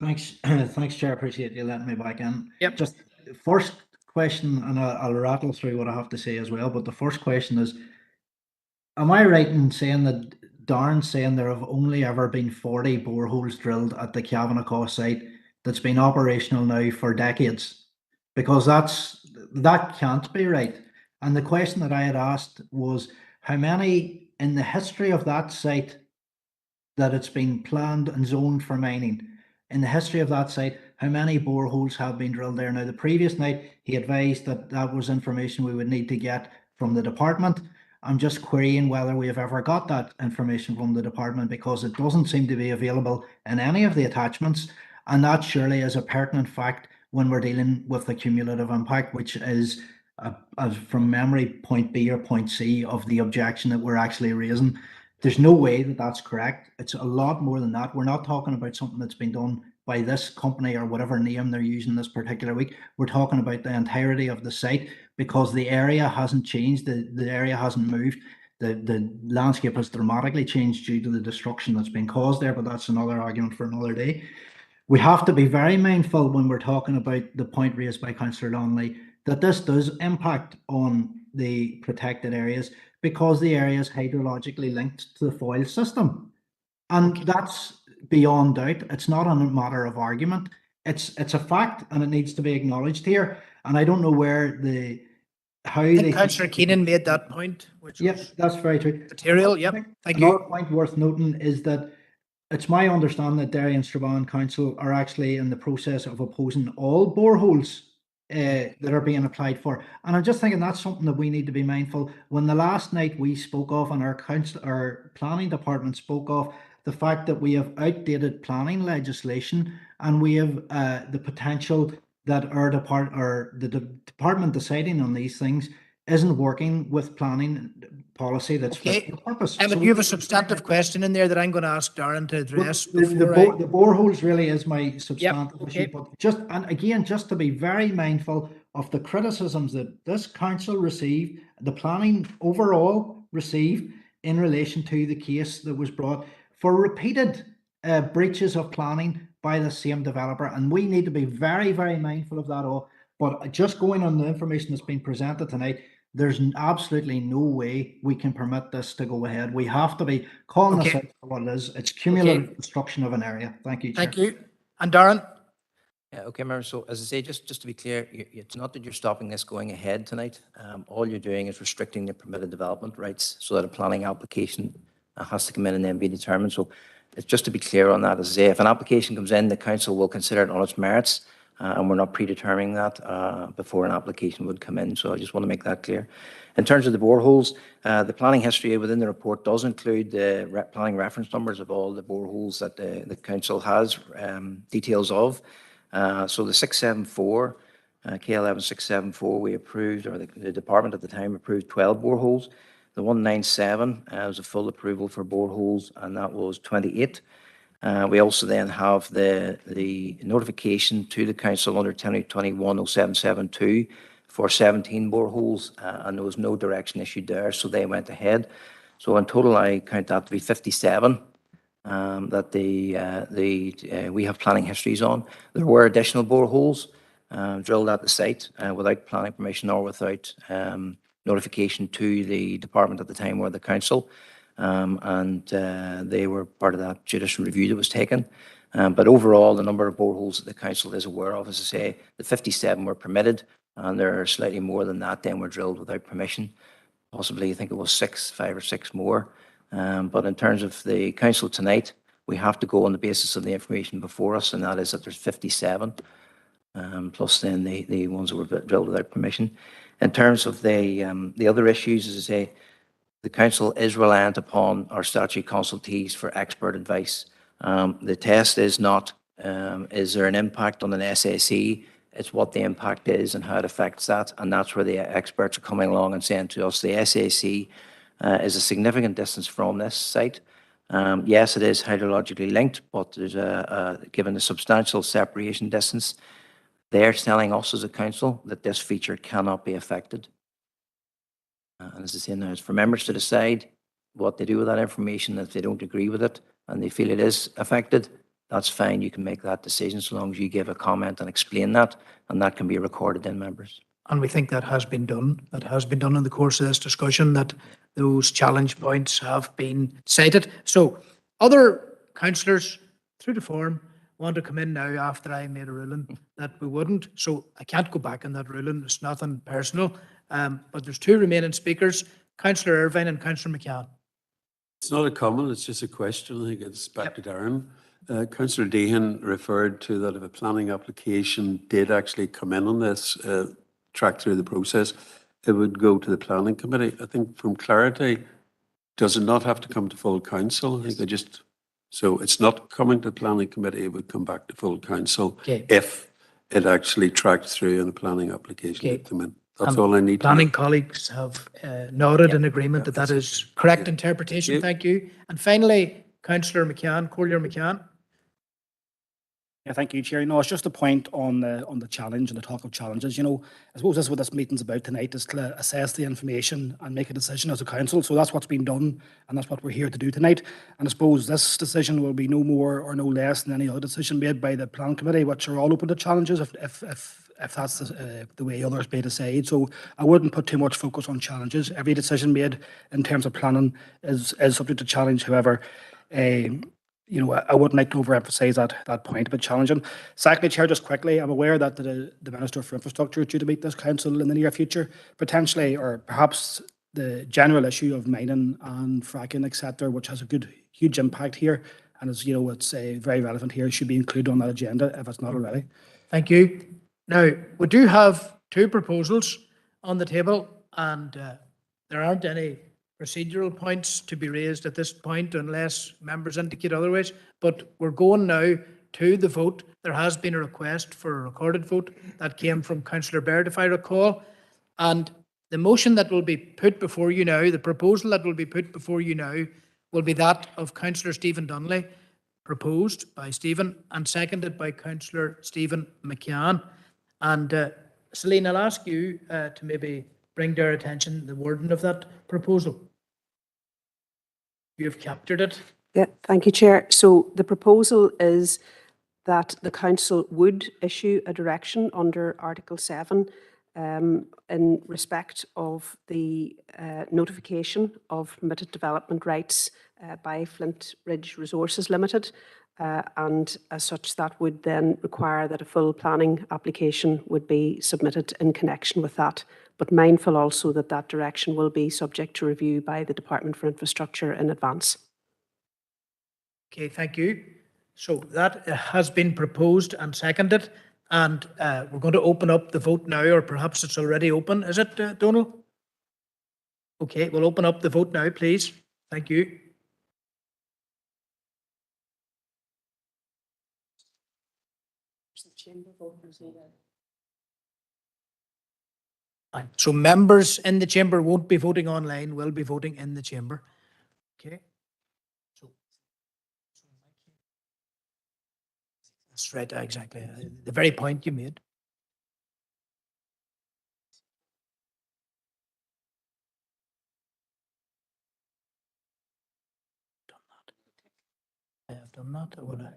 Thanks, thanks, Chair. Appreciate you letting me back in. Yep. Just first question, and I'll rattle through what I have to say as well. But the first question is: am I right in saying that Darren saying there have only ever been 40 boreholes drilled at the Cavanagh site that's been operational now for decades, because that can't be right. And the question that I had asked was how many in the history of that site that it's been planned and zoned for mining, in the history of that site, how many boreholes have been drilled there. Now, the previous night, he advised that that was information we would need to get from the department. I'm just querying whether we have ever got that information from the department, because it doesn't seem to be available in any of the attachments. And that surely is a pertinent fact when we're dealing with the cumulative impact, which is, from memory, point B or point C of the objection that we're actually raising. There's no way that that's correct. It's a lot more than that. We're not talking about something that's been done by this company or whatever name they're using this particular week. We're talking about the entirety of the site, because the area hasn't changed, the area hasn't moved. The landscape has dramatically changed due to the destruction that's been caused there, but that's another argument for another day. We have to be very mindful when we're talking about the point raised by Councillor Donnelly that this does impact on the protected areas, because the area is hydrologically linked to the Foyle system. And that's beyond doubt. It's not a matter of argument. It's a fact, and it needs to be acknowledged here. And I don't know where I think Councillor Keenan made that point. Yes, that's very true. Material, yep. Thank you. Another point worth noting is that it's my understanding that Derry and Strabane Council are actually in the process of opposing all boreholes that are being applied for. And I'm just thinking that's something that we need to be mindful. When the last night we spoke of, and our planning department spoke of the fact that we have outdated planning legislation, and we have the potential that the department deciding on these things isn't working with planning policy that's fit for purpose. But you have a substantive question in there that I'm going to ask Darren to address. The boreholes really is my substantive issue. But just to be very mindful of the criticisms that this council received, the planning overall received in relation to the case that was brought for repeated breaches of planning by the same developer. And we need to be very, very mindful of that all. But just going on the information that's been presented tonight, there's absolutely no way we can permit this to go ahead. We have to be calling this out for what it is. It's cumulative destruction of an area. Thank you, Chair. Thank you. And Darren? Yeah, okay, Mayor. So as I say, just to be clear, it's not that you're stopping this going ahead tonight. All you're doing is restricting the permitted development rights so that a planning application has to come in and then be determined. So it's just to be clear on that. As I say, if an application comes in, the council will consider it on its merits. And we're not predetermining that before an application would come in. So I just want to make that clear. In terms of the boreholes, the planning history within the report does include the planning reference numbers of all the boreholes that the council has details of. So the 674, K11 674, we approved, or the department at the time approved 12 boreholes. The 197 was a full approval for boreholes, and that was 28. We also then have the notification to the council under 1021-0772 for 17 boreholes, and there was no direction issued there, so they went ahead. So in total, I count that to be 57 that we have planning histories on. There were additional boreholes drilled at the site without planning permission or without notification to the department at the time or the council. And they were part of that judicial review that was taken. But overall, the number of boreholes that the council is aware of, as I say, the 57 were permitted, and there are slightly more than that then were drilled without permission. Possibly, I think it was 5 or 6 more. But in terms of the council tonight, we have to go on the basis of the information before us, and that is that there's 57, plus then the ones that were drilled without permission. In terms of the other issues, as I say, the council is reliant upon our statutory consultees for expert advice. The test is not, is there an impact on an SAC? It's what the impact is and how it affects that. And that's where the experts are coming along and saying to us, the SAC is a significant distance from this site. Yes, it is hydrologically linked, but there's given the substantial separation distance, they're telling us as a council that this feature cannot be affected. And as I say now, it's for members to decide what they do with that information. If they don't agree with it and they feel it is affected, that's fine. You can make that decision so long as you give a comment and explain that, and that can be recorded in, members. And we think that has been done. That has been done in the course of this discussion, that those challenge points have been cited. So other councillors through the forum want to come in now after I made a ruling that we wouldn't. So I can't go back on that ruling. It's nothing personal. But there's two remaining speakers, Councillor Irvine and Councillor McCann. It's not a comment, it's just a question. I think it's back to Darren. Councillor Deehan referred to that if a planning application did actually come in on this, track through the process, it would go to the planning committee. I think from clarity, does it not have to come to full council? I think I just, so it's not coming to planning committee, it would come back to full council if it actually tracked through and the planning application did come in. That's all I need to know. Planning colleagues have nodded in agreement that that is correct interpretation. Thank you. And finally, Councillor McCann, Collier McCann. Yeah, thank you, Chair. No, it's just a point on the challenge and the talk of challenges. You know, I suppose that's what this meeting's about tonight, is to assess the information and make a decision as a council. So that's what's been done, and that's what we're here to do tonight. And I suppose this decision will be no more or no less than any other decision made by the Planning Committee, which are all open to challenges if that's the way others may decide. So I wouldn't put too much focus on challenges. Every decision made in terms of planning is subject to challenge. However, you know, I wouldn't like to overemphasise that point about challenging. Secondly, Chair, just quickly, I'm aware that the Minister for Infrastructure is due to meet this council in the near future, potentially, or perhaps the general issue of mining and fracking, etc., which has a huge impact here, and as you know, it's very relevant here, should be included on that agenda if it's not already. Thank you. Now, we do have two proposals on the table, and there aren't any procedural points to be raised at this point unless members indicate otherwise, but we're going now to the vote. There has been a request for a recorded vote that came from Councillor Baird, if I recall, and the motion that will be put before you now, the proposal that will be put before you now, will be that of Councillor Stephen Donnelly, proposed by Stephen and seconded by Councillor Stephen McCann. And Celine, I'll ask you to maybe bring to our attention the wording of that proposal. You have captured it. Yeah, thank you, Chair. So the proposal is that the council would issue a direction under Article 7 in respect of the notification of permitted development rights by Flint Ridge Resources Limited. And as such, that would then require that a full planning application would be submitted in connection with that, but mindful also that that direction will be subject to review by the Department for Infrastructure in advance. Okay, thank you. So that has been proposed and seconded, and we're going to open up the vote now, or perhaps it's already open. Is it, Donal? Okay, we'll open up the vote now, please. Thank you. So members in the chamber won't be voting online, will be voting in the chamber. Okay. That's right, exactly. The very point you made. I have done that. I would have.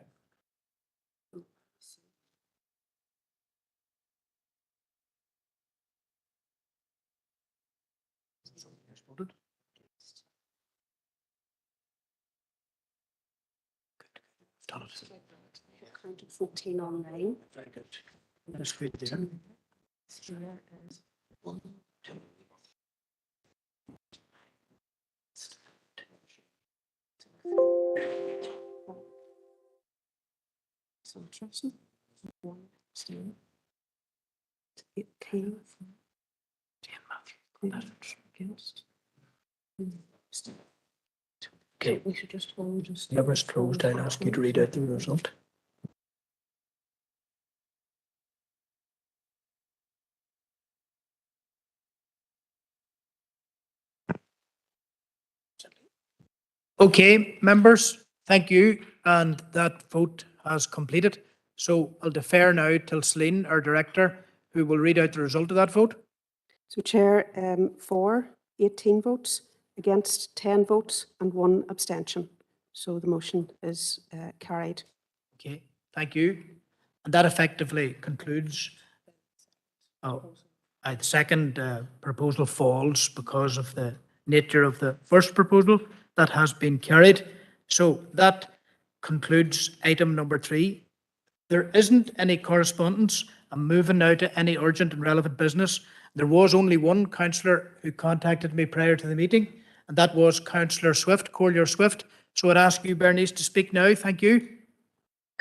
Done it. Counted 14 online. Very good. That's good there. There is 1, 2. So interesting. 1, 2, 18. Okay. We should just hold. Whoever's closed, I'll ask you to read out the result. Okay, members, thank you. And that vote has completed. So I'll defer now till Celine, our director, who will read out the result of that vote. So Chair, for 18 votes, against 10 votes and 1 abstention. So the motion is carried. Okay, thank you. And that effectively concludes. Oh, The second proposal falls because of the nature of the first proposal. That has been carried. So that concludes item number 3. There isn't any correspondence. I'm moving now to any urgent and relevant business. There was only one councillor who contacted me prior to the meeting, and that was Councillor Swift, Collier Swift. So I'd ask you, Bernice, to speak now. Thank you.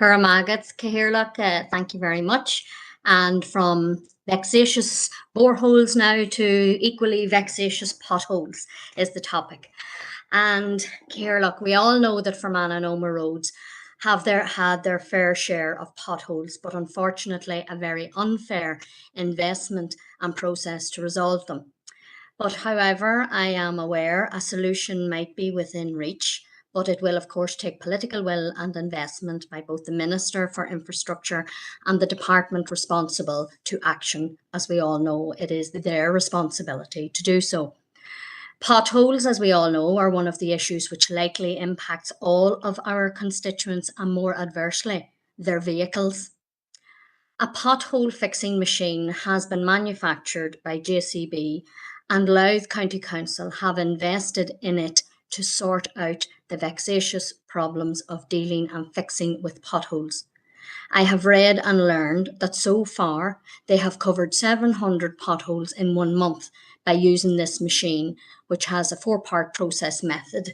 Guramagat, Cahirlock, thank you very much. And from vexatious boreholes now to equally vexatious potholes is the topic. And Cahirlock, we all know that Fermanagh and Omagh roads have had their fair share of potholes, but unfortunately a very unfair investment and process to resolve them. But however, I am aware a solution might be within reach, but it will of course take political will and investment by both the Minister for Infrastructure and the department responsible to action. As we all know, it is their responsibility to do so. Potholes, as we all know, are one of the issues which likely impacts all of our constituents and more adversely, their vehicles. A pothole fixing machine has been manufactured by JCB and Louth County Council have invested in it to sort out the vexatious problems of dealing and fixing with potholes. I have read and learned that so far they have covered 700 potholes in 1 month by using this machine, which has a 4-part process method,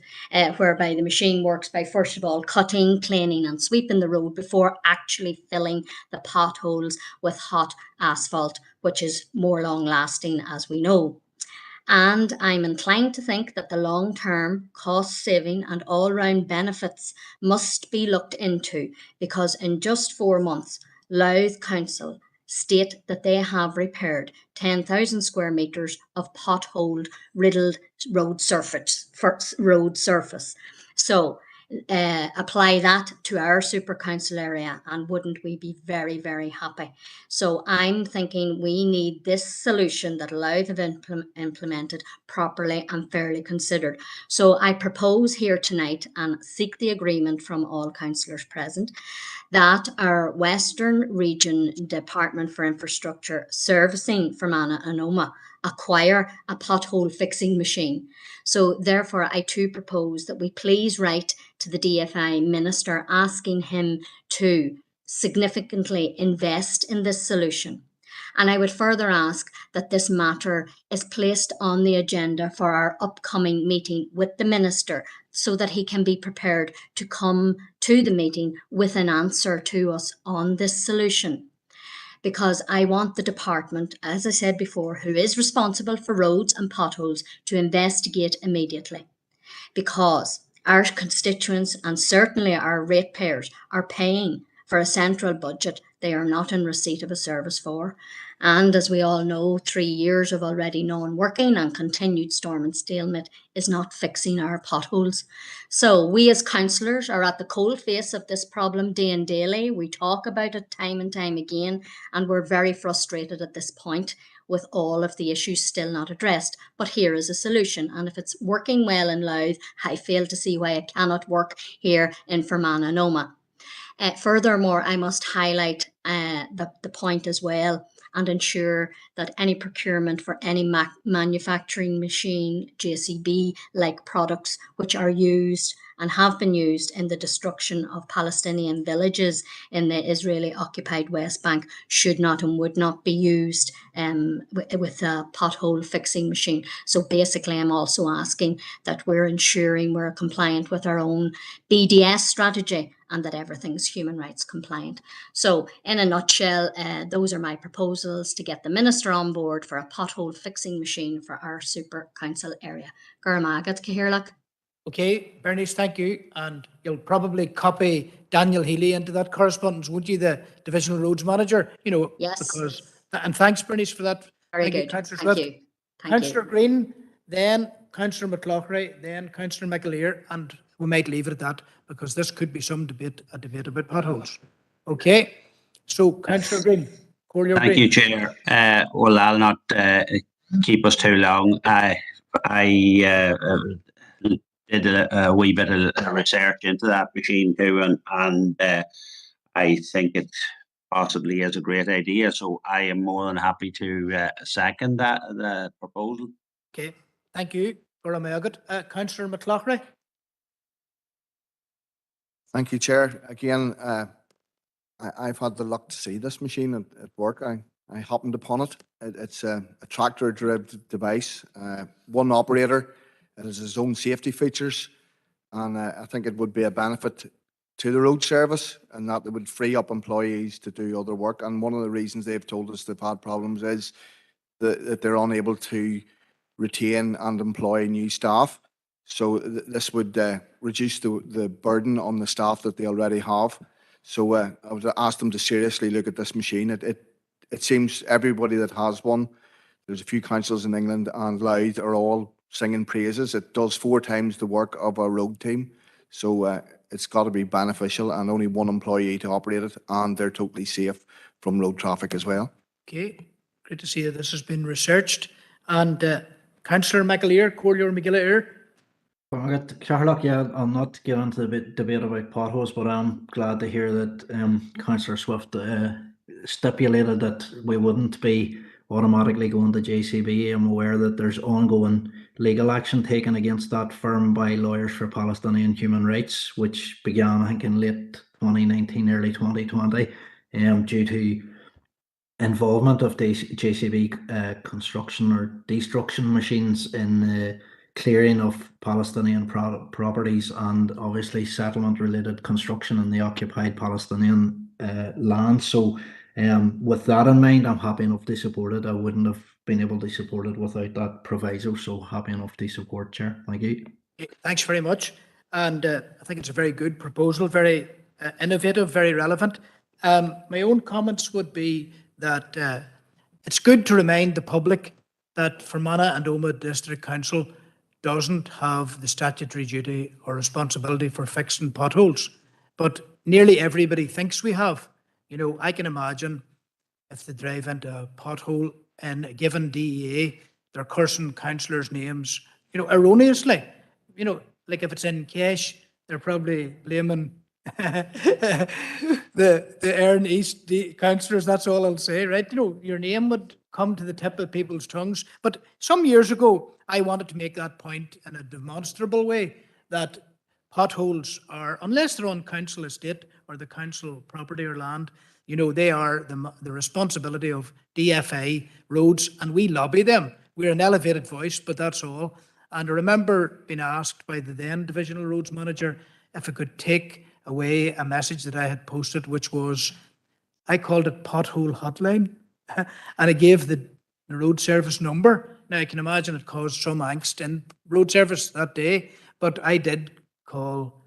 whereby the machine works by first of all cutting, cleaning and sweeping the road before actually filling the potholes with hot asphalt, which is more long lasting, as we know. And I'm inclined to think that the long-term cost saving and all-round benefits must be looked into, because in just 4 months, Louth Council state that they have repaired 10,000 square metres of pothole riddled road surface. So apply that to our super council area and wouldn't we be very, very happy? So I'm thinking we need this solution that Louth have implemented properly and fairly considered. So I propose here tonight and seek the agreement from all councillors present that our Western Region Department for Infrastructure servicing Fermanagh and Omagh acquire a pothole fixing machine. So therefore I too propose that we please write to the DFI Minister asking him to significantly invest in this solution. And I would further ask that this matter is placed on the agenda for our upcoming meeting with the Minister so that he can be prepared to come to the meeting with an answer to us on this solution. Because I want the department, as I said before, who is responsible for roads and potholes, to investigate immediately. Because our constituents and certainly our ratepayers are paying for a central budget they are not in receipt of a service for. And as we all know, 3 years of already non-working and continued storm and stalemate is not fixing our potholes. So we as councillors are at the coalface of this problem day and daily. We talk about it time and time again, and we're very frustrated at this point with all of the issues still not addressed. But here is a solution, and if it's working well in Louth, I fail to see why it cannot work here in Fermanagh and Omagh. Furthermore, I must highlight the point as well and ensure that any procurement for any manufacturing machine, JCB-like products which are used and have been used in the destruction of Palestinian villages in the Israeli-occupied West Bank should not and would not be used with a pothole fixing machine. So basically, I'm also asking that we're ensuring we're compliant with our own BDS strategy and that everything's human rights compliant. So in a nutshell, those are my proposals to get the Minister on board for a pothole fixing machine for our super council area. Guramagat, Cahirlock. Okay, Bernice, thank you. And you'll probably copy Daniel Healy into that correspondence, would you, the Divisional Roads Manager? You know, yes. Because, and thanks, Bernice, for that. Very good. Thank you. Councillor Green, then Councillor McLaughlin, then Councillor McAleer, and we might leave it at that because this could be a debate about potholes. Okay, so Councillor Green. Thank you, Chair. Well, I'll not keep us too long. I did a wee bit of research into that machine too, and I think it possibly is a great idea. So I am more than happy to second the proposal. Okay, thank you. Councillor McLaughlin. Thank you, Chair. Again, I've had the luck to see this machine at work. I happened upon it. It's a tractor-derived device, one operator. It has its own safety features, and I think it would be a benefit to the road service, and that it would free up employees to do other work. And one of the reasons they've told us they've had problems is that they're unable to retain and employ new staff. So this would reduce the burden on the staff that they already have. So I would ask them to seriously look at this machine. It seems everybody that has one, there's a few councils in England and Louth, are all singing praises. It does 4 times the work of a road team. So it's got to be beneficial, and only one employee to operate it, and they're totally safe from road traffic as well. Okay, great to see that this has been researched. And Councillor McAleer, Corlear McGill. Carlock, yeah, I'll not get into the debate about potholes, but I'm glad to hear that Councillor Swift stipulated that we wouldn't be automatically going to JCB. I'm aware that there's ongoing legal action taken against that firm by Lawyers for Palestinian Human Rights, which began, I think, in late 2019, early 2020, due to involvement of the JCB construction or destruction machines in the clearing of Palestinian properties, and obviously settlement-related construction in the occupied Palestinian land. So with that in mind, I'm happy enough to support it. I wouldn't have been able to support it without that proviso, so happy enough to support, Chair. Thank you. Thanks very much. And I think it's a very good proposal, very innovative, very relevant. My own comments would be that it's good to remind the public that Fermanagh and Omagh District Council doesn't have the statutory duty or responsibility for fixing potholes, but nearly everybody thinks we have. You know, I can imagine if they drive into a pothole in a given DEA, they're cursing councillors' names, you know, erroneously. You know, like if it's in Cash, they're probably blaming the Aaron East councillors. That's all I'll say, right? You know, your name would come to the tip of people's tongues. But some years ago, I wanted to make that point in a demonstrable way, that potholes are, unless they're on council estate or the council property or land, you know, they are the responsibility of DFA roads, and we lobby them. We're an elevated voice, but that's all. And I remember being asked by the then divisional roads manager if I could take away a message that I had posted, which was, I called it Pothole Hotline, and I gave the road service number. Now, I can imagine it caused some angst in road service that day, but I did call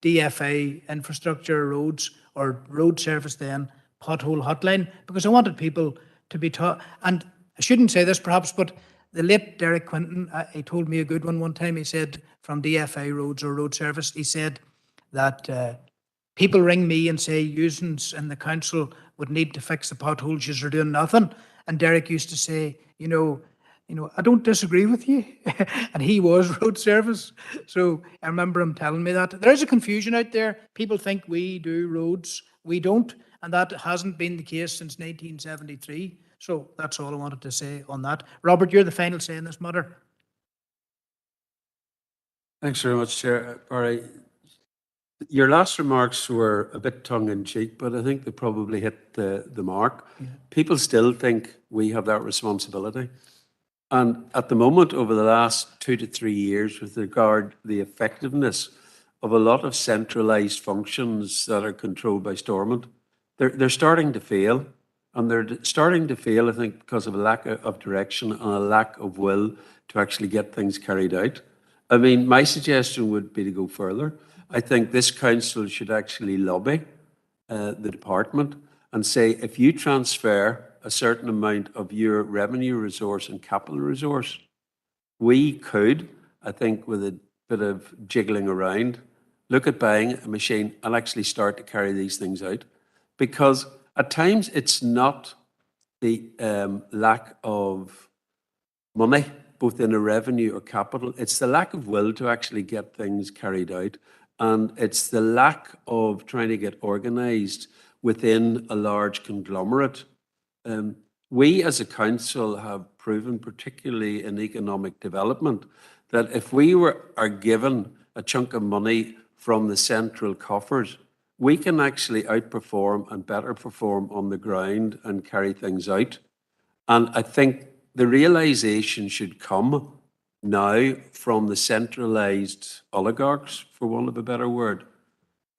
DFA Infrastructure Roads, or road service then, Pothole Hotline, because I wanted people to be taught. And I shouldn't say this perhaps, but the late Derek Quinton, he told me a good one time. He said, from DFA Roads or Road Service, he said that people ring me and say users in the council would need to fix the potholes, you're doing nothing. And Derek used to say, you know, I don't disagree with you. And he was road service. So I remember him telling me that. There is a confusion out there. People think we do roads. We don't. And that hasn't been the case since 1973. So that's all I wanted to say on that. Robert, you're the final say in this matter. Thanks very much, Chair. Barry, your last remarks were a bit tongue-in-cheek, but I think they probably hit the mark. Yeah. People still think we have that responsibility. And at the moment, over the last 2 to 3 years, with regard to the effectiveness of a lot of centralised functions that are controlled by Stormont, they're starting to fail. And they're starting to fail, I think, because of a lack of direction and a lack of will to actually get things carried out. I mean, my suggestion would be to go further. I think this council should actually lobby the department and say, if you transfer a certain amount of your revenue resource and capital resource, we could, I think, with a bit of jiggling around, look at buying a machine and actually start to carry these things out. Because at times it's not the lack of money, both in a revenue or capital, it's the lack of will to actually get things carried out. And it's the lack of trying to get organised within a large conglomerate. We as a council have proven, particularly in economic development, that if we are given a chunk of money from the central coffers, we can actually outperform and better perform on the ground and carry things out. And I think the realization should come now from the centralized oligarchs, for want of a better word,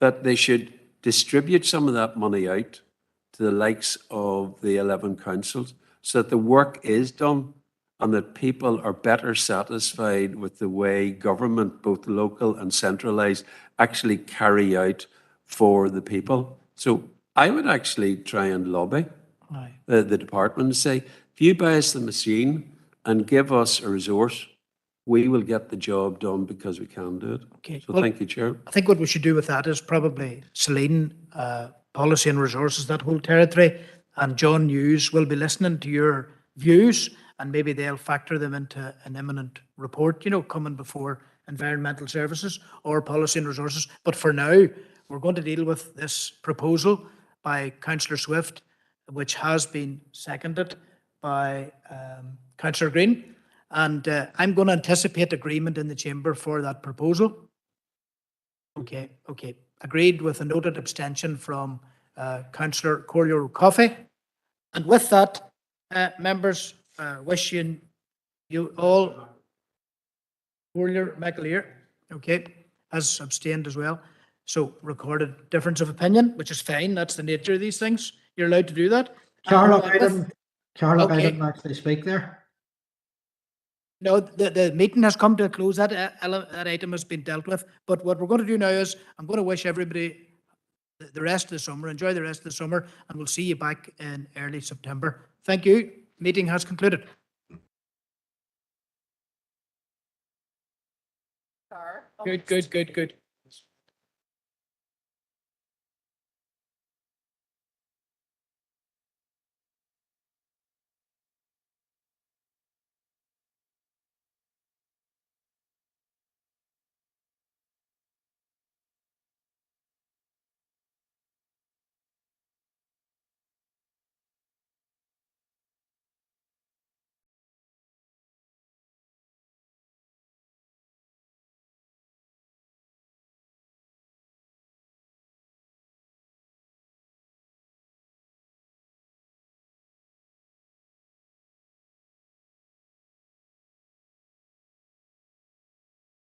that they should distribute some of that money out to the likes of the 11 councils so that the work is done and that people are better satisfied with the way government, both local and centralized, actually carry out for the people. So I would actually try and lobby the department and say, if you buy us the machine and give us a resource, we will get the job done because we can do it. Okay. So Well, thank you, Chair. I think what we should do with that is probably Celine, Policy and Resources, that whole territory, and John Hughes will be listening to your views, and maybe they'll factor them into an imminent report, you know, coming before Environmental Services or Policy and Resources. But for now, we're going to deal with this proposal by Councillor Swift, which has been seconded by Councillor Green. And I'm going to anticipate agreement in the chamber for that proposal. Okay. Agreed with a noted abstention from Councillor Corrier Coffey. And with that, members, wishing you all, Corrier McAleer, okay, has abstained as well. So recorded difference of opinion, which is fine. That's the nature of these things. You're allowed to do that. Carlock, And, I okay. didn't actually speak there. No, the meeting has come to a close. That item has been dealt with. But what we're going to do now is I'm going to wish everybody the rest of the summer, enjoy the rest of the summer, and we'll see you back in early September. Thank you. Meeting has concluded. Good.